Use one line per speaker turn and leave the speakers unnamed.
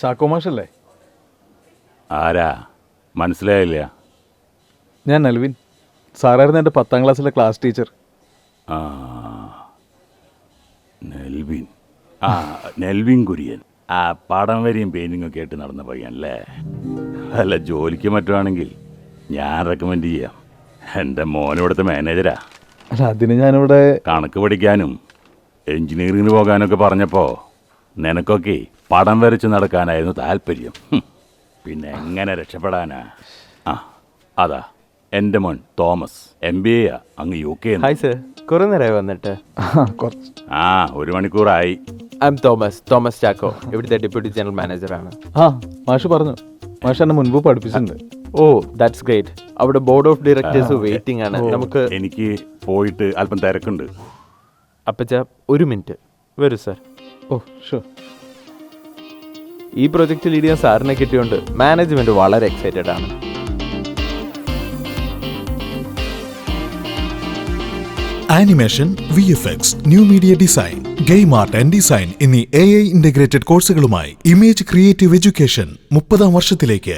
ചാക്കോ മാഷല്ലേ?
ആരാ മനസ്സിലായില്ല?
ഞാൻ നെൽവിൻ. സാറായിരുന്നു എൻ്റെ 10ാം ക്ലാസ്സിലെ ക്ലാസ് ടീച്ചർ.
ആ നെൽവിൻ. ആ നെൽവിൻ കുര്യൻ. ആ പടം വരെയും പെയിൻറ്റിങ്ങും ഒക്കെ ആയിട്ട് നടന്ന പയ്യനല്ലേ? അല്ല, ജോലിക്ക് മറ്റുവാണെങ്കിൽ ഞാൻ റെക്കമെൻഡ് ചെയ്യാം. എൻ്റെ മോൻ ഇവിടുത്തെ മാനേജരാ.
അല്ല, അതിന് ഞാനിവിടെ
കണക്ക് പഠിക്കാനും എൻജിനീയറിങ്ങിന് പോകാനൊക്കെ പറഞ്ഞപ്പോൾ നിനക്കൊക്കെ പടം വരച്ച് നടക്കാനായിരുന്നു താല്പര്യം. പിന്നെ എങ്ങനെ രക്ഷപ്പെടാനാ? ആ അതാ എൻ്റെ മോൻ തോമസ്, MBA അങ്ങ് UK.
ഹായ് സർ, കുറേ നേരമായി വന്നിട്ട്.
കുറച്ച്
1 മണിക്കൂറായി.
ഐ എം തോമസ് ചാക്കോ, ഇവിടുത്തെ ഡെപ്യൂട്ടി ജനറൽ മാനേജറാണ്.
മാഷ് പറഞ്ഞു. മാഷ് എന്നെ മുൻപ് പഠിപ്പിച്ചിട്ടുണ്ട്.
Oh that's great. അവിടെ ബോർഡ് ഓഫ് ഡയറക്ടേഴ്സ് വെയിറ്റിംഗ് ആണ്. നമുക്ക്
എനിക്ക് പോയിട്ട് അല്പം തിരക്കുണ്ട്.
അപ്പച്ച 1 മിനിറ്റ് വരൂ സർ.
Oh sure.
ഈ പ്രൊജക്റ്റ് ലീഡ് ചെയ്യാൻ സാറിനെ കിട്ടിയോണ്ട് മാനേജ്മെന്റ് വളരെ എക്സൈറ്റഡ് ആണ്.
Animation, VFX, new media design, game art and design എന്നീ AI ഇന്റഗ്രേറ്റഡ് കോഴ്സുകളുമായി ഇമേജ് ക്രിയേറ്റീവ് എഡ്യൂക്കേഷൻ 30ാം വർഷത്തിലേക്ക്.